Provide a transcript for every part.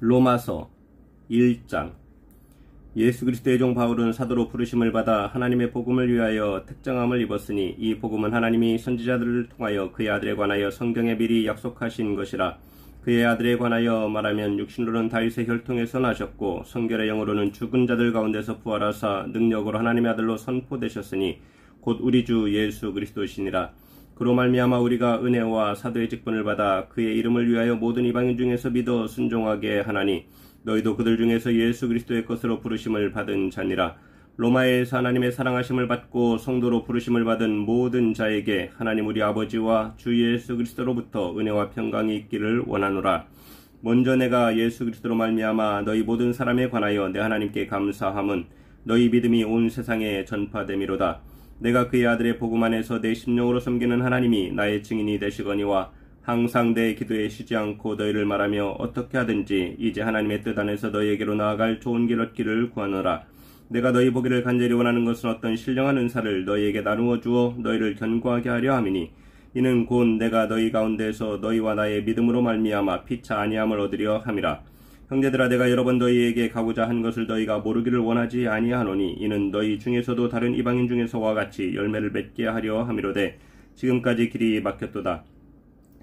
로마서 1장. 예수 그리스도의 종 바울은 사도로 부르심을 받아 하나님의 복음을 위하여 특정함을 입었으니 이 복음은 하나님이 선지자들을 통하여 그의 아들에 관하여 성경에 미리 약속하신 것이라. 그의 아들에 관하여 말하면 육신으로는 다윗의 혈통에서 나셨고 성결의 영으로는 죽은 자들 가운데서 부활하사 능력으로 하나님의 아들로 선포되셨으니 곧 우리 주 예수 그리스도시니라. 그로 말미암아 우리가 은혜와 사도의 직분을 받아 그의 이름을 위하여 모든 이방인 중에서 믿어 순종하게 하나니 너희도 그들 중에서 예수 그리스도의 것으로 부르심을 받은 자니라. 로마에서 하나님의 사랑하심을 받고 성도로 부르심을 받은 모든 자에게 하나님 우리 아버지와 주 예수 그리스도로부터 은혜와 평강이 있기를 원하노라. 먼저 내가 예수 그리스도로 말미암아 너희 모든 사람에 관하여 내 하나님께 감사함은 너희 믿음이 온 세상에 전파됨이로다. 내가 그의 아들의 복음 안에서 내 심령으로 섬기는 하나님이 나의 증인이 되시거니와 항상 내 기도에 쉬지 않고 너희를 말하며 어떻게 하든지 이제 하나님의 뜻 안에서 너희에게로 나아갈 좋은 길 얻기를 구하노라. 내가 너희 보기를 간절히 원하는 것은 어떤 신령한 은사를 너희에게 나누어 주어 너희를 견고하게 하려 함이니 이는 곧 내가 너희 가운데서 너희와 나의 믿음으로 말미암아 피차 아니함을 얻으려 함이라. 형제들아, 내가 여러 번 너희에게 가고자 한 것을 너희가 모르기를 원하지 아니하노니 이는 너희 중에서도 다른 이방인 중에서와 같이 열매를 맺게 하려 함이로되 지금까지 길이 막혔도다.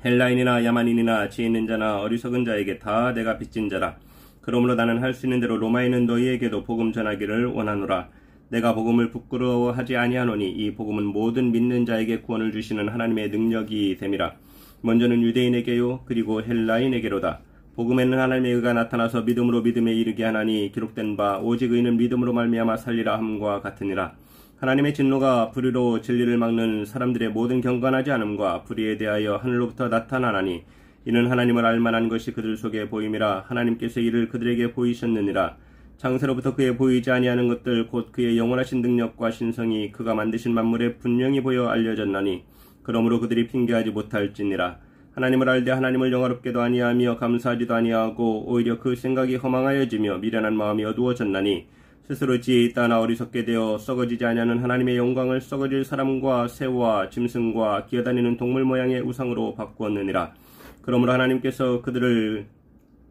헬라인이나 야만인이나 지혜 있는 자나 어리석은 자에게 다 내가 빚진 자라. 그러므로 나는 할 수 있는 대로 로마에 있는 너희에게도 복음 전하기를 원하노라. 내가 복음을 부끄러워하지 아니하노니 이 복음은 모든 믿는 자에게 구원을 주시는 하나님의 능력이 됨이라. 먼저는 유대인에게요 그리고 헬라인에게로다. 복음에는 하나님의 의가 나타나서 믿음으로 믿음에 이르게 하나니 기록된 바 오직 의는 믿음으로 말미암아 살리라 함과 같으니라. 하나님의 진노가 불의로 진리를 막는 사람들의 모든 경건하지 않음과 불의에 대하여 하늘로부터 나타나나니 이는 하나님을 알만한 것이 그들 속에 보임이라. 하나님께서 이를 그들에게 보이셨느니라. 창세로부터 그의 보이지 아니하는 것들 곧 그의 영원하신 능력과 신성이 그가 만드신 만물에 분명히 보여 알려졌나니 그러므로 그들이 핑계하지 못할지니라. 하나님을 알되 하나님을 영화롭게도 아니하며 감사하지도 아니하고 오히려 그 생각이 허망하여지며 미련한 마음이 어두워졌나니 스스로 지혜 있다나 어리석게 되어 썩어지지 아니하는 하나님의 영광을 썩어질 사람과 새와 짐승과 기어다니는 동물 모양의 우상으로 바꾸었느니라. 그러므로 하나님께서 그들을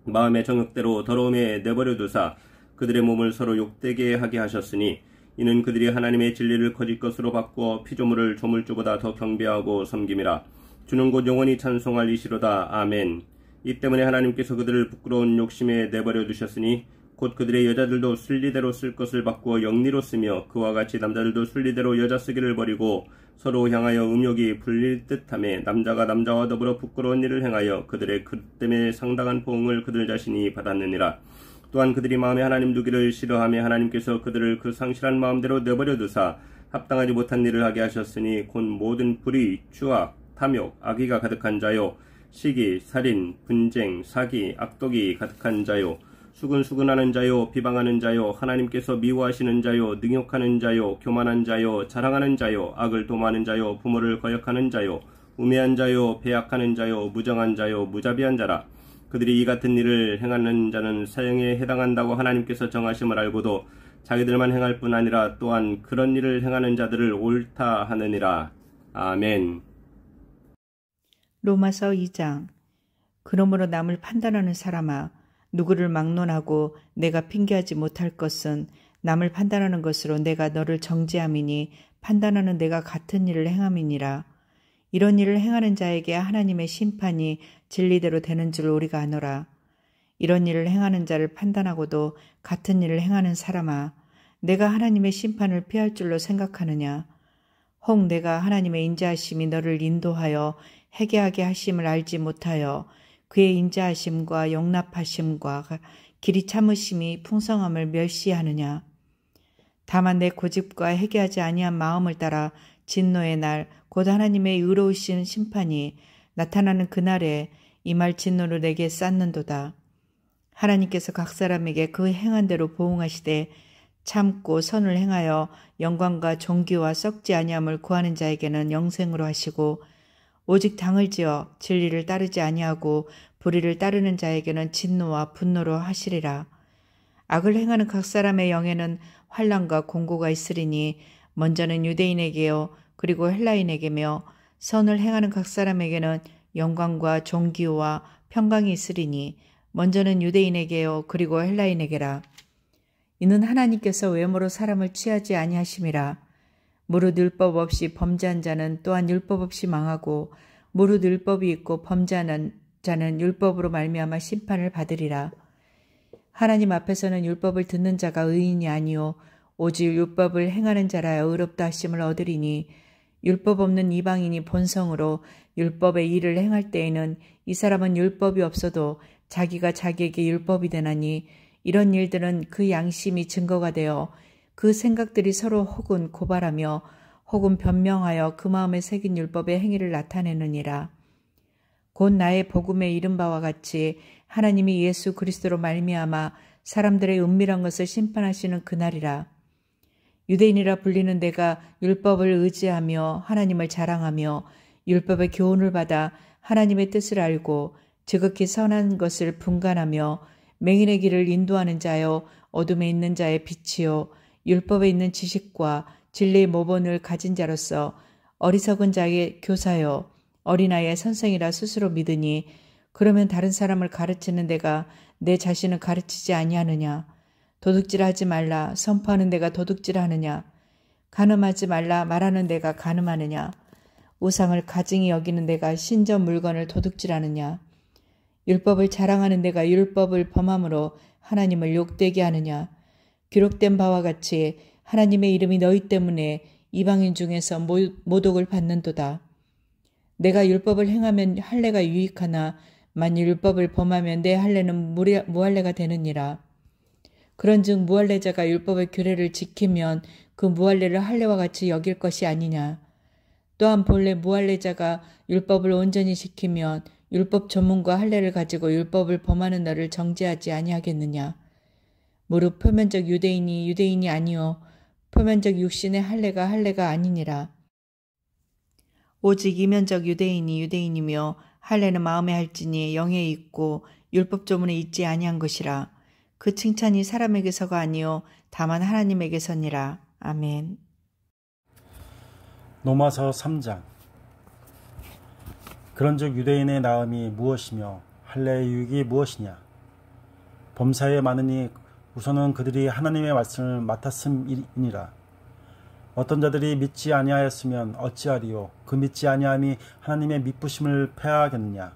마음의 정욕대로 더러움에 내버려 두사 그들의 몸을 서로 욕되게 하게 하셨으니 이는 그들이 하나님의 진리를 거짓 것으로 바꾸어 피조물을 조물주보다 더 경배하고 섬김이라. 주는 곧 영원히 찬송할 이시로다. 아멘. 이 때문에 하나님께서 그들을 부끄러운 욕심에 내버려 두셨으니 곧 그들의 여자들도 순리대로 쓸 것을 바꾸어 영리로 쓰며 그와 같이 남자들도 순리대로 여자 쓰기를 버리고 서로 향하여 음욕이 불릴 듯하며 남자가 남자와 더불어 부끄러운 일을 행하여 그들의 그 때문에 상당한 보응을 그들 자신이 받았느니라. 또한 그들이 마음에 하나님 두기를 싫어하며 하나님께서 그들을 그 상실한 마음대로 내버려 두사 합당하지 못한 일을 하게 하셨으니 곧 모든 불의, 추악, 탐욕, 악의가 가득한 자요 시기, 살인, 분쟁, 사기, 악독이 가득한 자요 수근수근하는 자요 비방하는 자요 하나님께서 미워하시는 자요 능욕하는 자요 교만한 자요 자랑하는 자요 악을 도모하는 자요 부모를 거역하는 자요 우매한 자요 배약하는 자요 무정한 자요 무자비한 자라. 그들이 이 같은 일을 행하는 자는 사형에 해당한다고 하나님께서 정하심을 알고도 자기들만 행할 뿐 아니라 또한 그런 일을 행하는 자들을 옳다 하느니라. 아멘. 로마서 2장. 그러므로 남을 판단하는 사람아, 누구를 막론하고 내가 핑계하지 못할 것은 남을 판단하는 것으로 내가 너를 정죄함이니 판단하는 내가 같은 일을 행함이니라. 이런 일을 행하는 자에게 하나님의 심판이 진리대로 되는 줄 우리가 아노라. 이런 일을 행하는 자를 판단하고도 같은 일을 행하는 사람아, 내가 하나님의 심판을 피할 줄로 생각하느냐. 혹 내가 하나님의 인자하심이 너를 인도하여 회개하게 하심을 알지 못하여 그의 인자하심과 용납하심과 길이 참으심이 풍성함을 멸시하느냐. 다만 내 고집과 회개하지 아니한 마음을 따라 진노의 날 곧 하나님의 의로우신 심판이 나타나는 그날에 임할 진노를 내게 쌓는도다. 하나님께서 각 사람에게 그 행한 대로 보응하시되 참고 선을 행하여 영광과 존귀와 썩지 아니함을 구하는 자에게는 영생으로 하시고 오직 당을 지어 진리를 따르지 아니하고 불의를 따르는 자에게는 진노와 분노로 하시리라. 악을 행하는 각 사람의 영에는 환난과 공고가 있으리니 먼저는 유대인에게요 그리고 헬라인에게며 선을 행하는 각 사람에게는 영광과 존귀와 평강이 있으리니 먼저는 유대인에게요 그리고 헬라인에게라. 이는 하나님께서 외모로 사람을 취하지 아니하심이라. 무릇 율법 없이 범죄한 자는 또한 율법 없이 망하고 무릇 율법이 있고 범죄하는 자는 율법으로 말미암아 심판을 받으리라. 하나님 앞에서는 율법을 듣는 자가 의인이 아니요 오직 율법을 행하는 자라야 의롭다 하심을 얻으리니 율법 없는 이방인이 본성으로 율법의 일을 행할 때에는 이 사람은 율법이 없어도 자기가 자기에게 율법이 되나니 이런 일들은 그 양심이 증거가 되어 그 생각들이 서로 혹은 고발하며 혹은 변명하여 그 마음에 새긴 율법의 행위를 나타내느니라. 곧 나의 복음에 이른 바와 같이 하나님이 예수 그리스도로 말미암아 사람들의 은밀한 것을 심판하시는 그날이라. 유대인이라 불리는 내가 율법을 의지하며 하나님을 자랑하며 율법의 교훈을 받아 하나님의 뜻을 알고 지극히 선한 것을 분간하며 맹인의 길을 인도하는 자여 어둠에 있는 자의 빛이요 율법에 있는 지식과 진리의 모본을 가진 자로서 어리석은 자의 교사여 어린아이의 선생이라 스스로 믿으니 그러면 다른 사람을 가르치는 내가 내 자신을 가르치지 아니하느냐. 도둑질하지 말라 선포하는 내가 도둑질하느냐. 간음하지 말라 말하는 내가 간음하느냐. 우상을 가증히 여기는 내가 신전 물건을 도둑질하느냐. 율법을 자랑하는 내가 율법을 범함으로 하나님을 욕되게 하느냐. 기록된 바와 같이 하나님의 이름이 너희 때문에 이방인 중에서 모독을 받는도다. 내가 율법을 행하면 할례가 유익하나 만일 율법을 범하면 내 할례는 무할례가 되느니라. 그런즉 무할례자가 율법의 규례를 지키면 그 무할례를 할례와 같이 여길 것이 아니냐. 또한 본래 무할례자가 율법을 온전히 지키면 율법 전문과 할례를 가지고 율법을 범하는 너를 정죄하지 아니하겠느냐. 무릇 표면적 유대인이 유대인이 아니요 표면적 육신의 할례가 아니니라. 오직 이면적 유대인이 유대인이며 할례는 마음에 할지니 영에 있고 율법 조문에 있지 아니한 것이라. 그 칭찬이 사람에게서가 아니요 다만 하나님에게서니라. 아멘. 로마서 3장. 그런즉 유대인의 나음이 무엇이며 할례의 유익이 무엇이냐. 범사에 많으니 우선은 그들이 하나님의 말씀을 맡았음이니라. 어떤 자들이 믿지 아니하였으면 어찌하리요. 그 믿지 아니함이 하나님의 믿부심을 폐하겠느냐.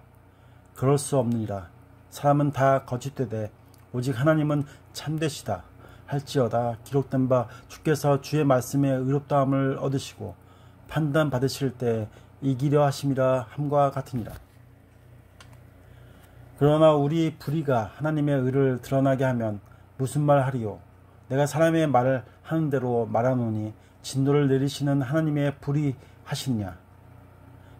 그럴 수 없느니라. 사람은 다 거짓되되 오직 하나님은 참되시다 할지어다. 기록된 바 주께서 주의 말씀에 의롭다함을 얻으시고 판단 받으실 때 이기려 하심이라 함과 같으니라. 그러나 우리 불의가 하나님의 의를 드러나게 하면 무슨 말 하리요. 내가 사람의 말을 하는 대로 말하노니 진노를 내리시는 하나님의 불의하시느냐.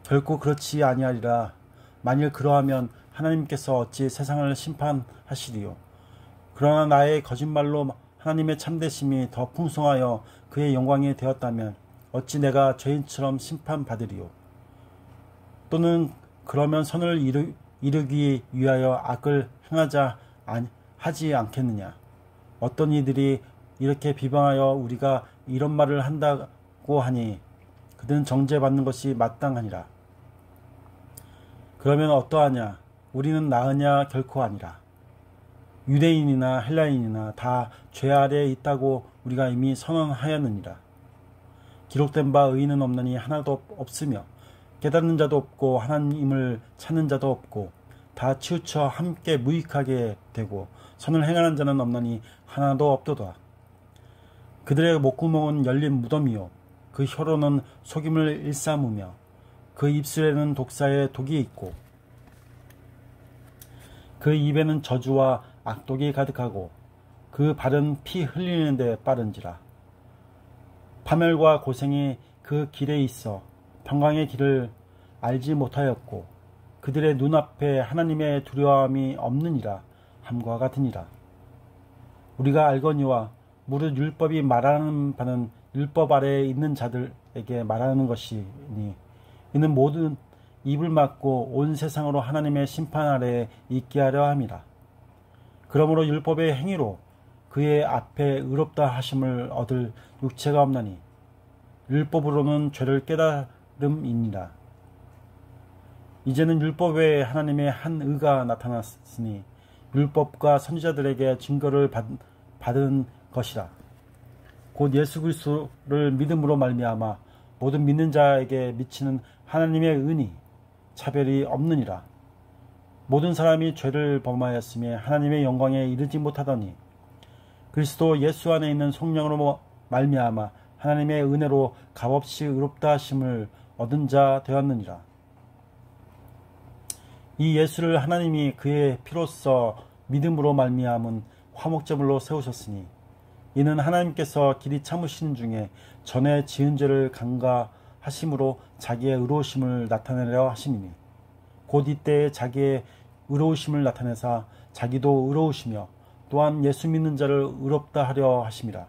결코 그렇지 아니하리라. 만일 그러하면 하나님께서 어찌 세상을 심판하시리요. 그러나 나의 거짓말로 하나님의 참되심이 더 풍성하여 그의 영광이 되었다면 어찌 내가 죄인처럼 심판받으리요. 또는 그러면 선을 이루기 위하여 악을 하지 않겠느냐. 어떤 이들이 이렇게 비방하여 우리가 이런 말을 한다고 하니 그들은 정죄받는 것이 마땅하니라. 그러면 어떠하냐. 우리는 나으냐. 결코 아니라. 유대인이나 헬라인이나 다 죄 아래에 있다고 우리가 이미 선언하였느니라. 기록된 바 의인은 없느니 하나도 없으며 깨닫는 자도 없고 하나님을 찾는 자도 없고 다 치우쳐 함께 무익하게 되고 선을 행하는 자는 없느니 하나도 없도다. 그들의 목구멍은 열린 무덤이요 그 혀로는 속임을 일삼으며 그 입술에는 독사의 독이 있고 그 입에는 저주와 악독이 가득하고 그 발은 피 흘리는 데 빠른지라. 파멸과 고생이 그 길에 있어 평강의 길을 알지 못하였고 그들의 눈앞에 하나님의 두려움이 없느니라 함과 같으니라. 우리가 알거니와 무릇 율법이 말하는 바는 율법 아래에 있는 자들에게 말하는 것이니 이는 모든 입을 막고 온 세상으로 하나님의 심판 아래에 있게 하려 함이라. 그러므로 율법의 행위로 그의 앞에 의롭다 하심을 얻을 육체가 없나니 율법으로는 죄를 깨달음이니라. 이제는 율법 외에 하나님의 한 의가 나타났으니 율법과 선지자들에게 증거를 받은 것이라. 곧 예수 그리스도를 믿음으로 말미암아 모든 믿는 자에게 미치는 하나님의 은이 차별이 없느니라. 모든 사람이 죄를 범하였으며 하나님의 영광에 이르지 못하더니 그리스도 예수 안에 있는 성령으로 말미암아 하나님의 은혜로 값없이 의롭다 하심을 얻은 자 되었느니라. 이 예수를 하나님이 그의 피로써 믿음으로 말미암은 화목제물로 세우셨으니 이는 하나님께서 길이 참으시는 중에 전에 지은 죄를 간과하심으로 자기의 의로우심을 나타내려 하심이니 곧 이때에 자기의 의로우심을 나타내사 자기도 의로우시며 또한 예수 믿는 자를 의롭다 하려 하심이라.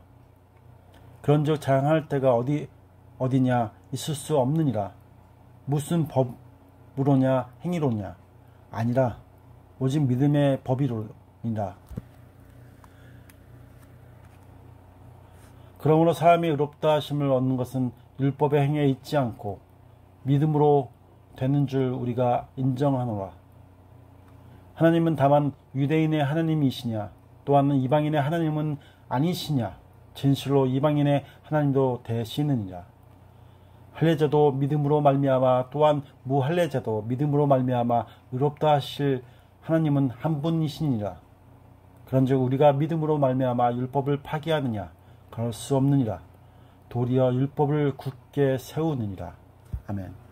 그런즉 자랑할 때가 어디냐 있을 수 없느니라. 무슨 법으로냐 행위로냐 아니라 오직 믿음의 법이로니라. 그러므로 사람이 의롭다 하심을 얻는 것은 율법의 행위에 있지 않고 믿음으로 되는 줄 우리가 인정하노라. 하나님은 다만 유대인의 하나님이시냐 또한 이방인의 하나님은 아니시냐 진실로 이방인의 하나님도 되시느니라. 할례자도 믿음으로 말미암아 또한 무할례자도 믿음으로 말미암아 의롭다 하실 하나님은 한 분이시니라. 그런즉 우리가 믿음으로 말미암아 율법을 파기하느냐 그럴 수 없느니라. 도리어 율법을 굳게 세우느니라. 아멘.